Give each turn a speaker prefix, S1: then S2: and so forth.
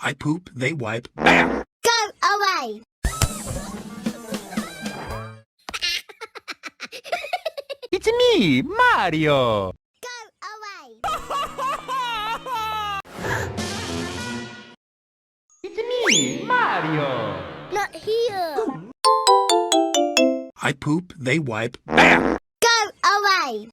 S1: I poop, they wipe, bam!
S2: Go away!
S3: It's me, Mario!
S2: Go away!
S3: It's me, Mario!
S2: Not here!
S1: I poop, they wipe, bam!
S2: Go away!